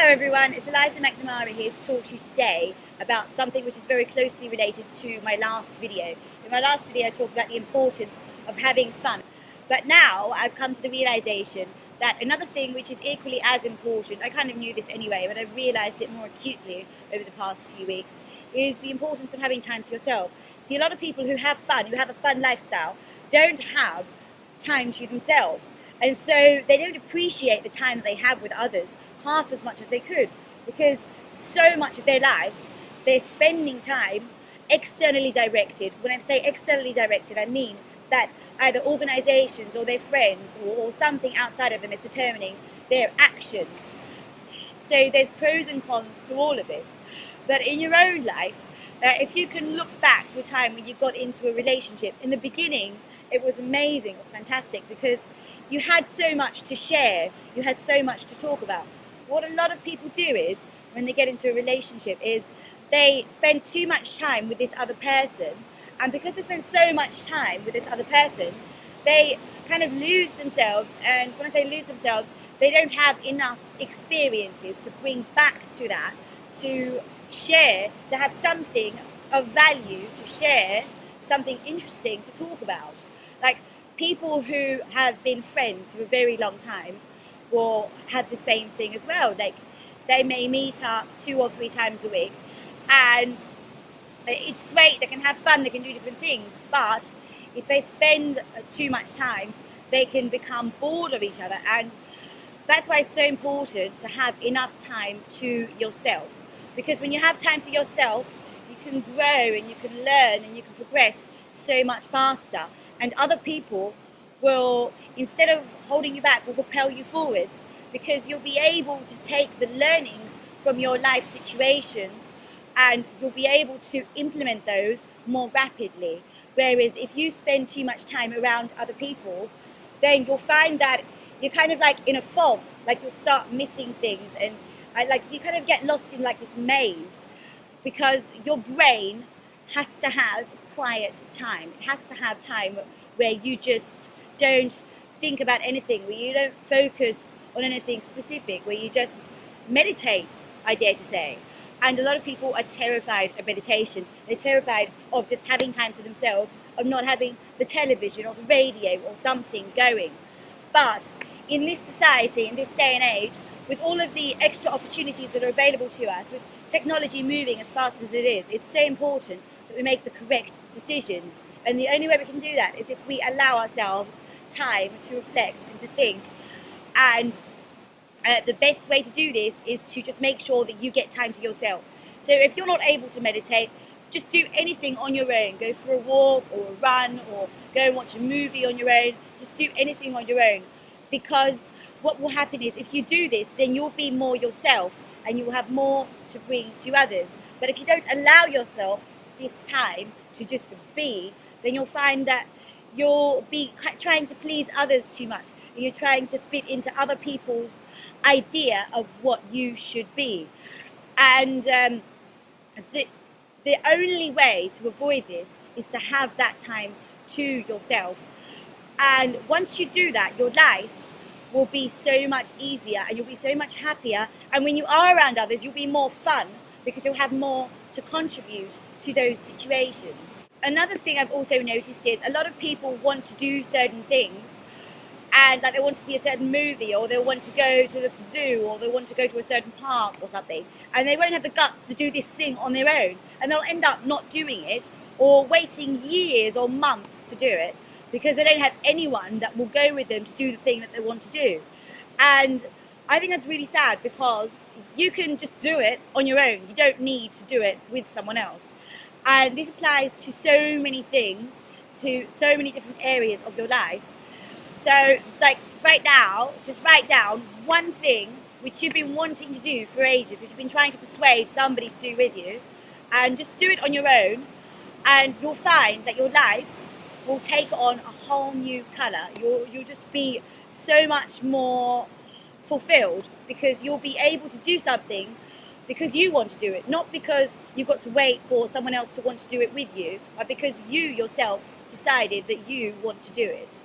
Hello everyone, it's Eliza McNamara here to talk to you today about something which is very closely related to my last video. In my last video I talked about the importance of having fun, but now I've come to the realization that another thing which is equally as important, I kind of knew this anyway, but I've realized it more acutely over the past few weeks, is the importance of having time to yourself. See, a lot of people who have fun, who have a fun lifestyle, don't have time to themselves, and so they don't appreciate the time that they have with others half as much as they could, because so much of their life they're spending time externally directed. When I say externally directed, I mean that either organizations or their friends or something outside of them is determining their actions. So there's pros and cons to all of this, but in your own life, if you can look back to a time when you got into a relationship, in the beginning it was amazing, it was fantastic, because you had so much to share, you had so much to talk about. What a lot of people do is, when they get into a relationship, is they spend too much time with this other person, and because they spend so much time with this other person, they kind of lose themselves, and when I say lose themselves, they don't have enough experiences to bring back to that, to share, to have something of value to share, something interesting to talk about. Like, people who have been friends for a very long time will have the same thing as well. Like, they may meet up 2 or 3 times a week, and it's great, they can have fun, they can do different things, but if they spend too much time, they can become bored of each other, and that's why it's so important to have enough time to yourself. Because when you have time to yourself, you can grow and you can learn and you can progress so much faster, and other people will, instead of holding you back, will propel you forwards, because you'll be able to take the learnings from your life situations and you'll be able to implement those more rapidly. Whereas if you spend too much time around other people, then you'll find that you're kind of like in a fog, like you'll start missing things, and like you kind of get lost in like this maze, because your brain has to have quiet time. It has to have time where you just don't think about anything, where you don't focus on anything specific, where you just meditate, I dare to say. And a lot of people are terrified of meditation. They're terrified of just having time to themselves, of not having the television or the radio or something going. But in this society, in this day and age, with all of the extra opportunities that are available to us, with technology moving as fast as it is, it's so important that we make the correct decisions. And the only way we can do that is if we allow ourselves time to reflect and to think. And the best way to do this is to just make sure that you get time to yourself. So if you're not able to meditate, just do anything on your own. Go for a walk or a run, or go and watch a movie on your own. Just do anything on your own. Because what will happen is, if you do this, then you'll be more yourself and you will have more to bring to others. But if you don't allow yourself this time to just be, then you'll find that you'll be trying to please others too much. You're trying to fit into other people's idea of what you should be. And the only way to avoid this is to have that time to yourself. And once you do that, your life will be so much easier and you'll be so much happier. And when you are around others, you'll be more fun, because you'll have more to contribute to those situations. Another thing I've also noticed is a lot of people want to do certain things, and like they want to see a certain movie, or they want to go to the zoo, or they want to go to a certain park or something, and they won't have the guts to do this thing on their own, and they'll end up not doing it, or waiting years or months to do it, because they don't have anyone that will go with them to do the thing that they want to do. And I think that's really sad, because you can just do it on your own. You don't need to do it with someone else. And this applies to so many things, to so many different areas of your life. So, like, right now, just write down one thing which you've been wanting to do for ages, which you've been trying to persuade somebody to do with you, and just do it on your own, and you'll find that your life will take on a whole new colour. You'll just be so much more fulfilled, because you'll be able to do something because you want to do it, not because you've got to wait for someone else to want to do it with you, but because you yourself decided that you want to do it.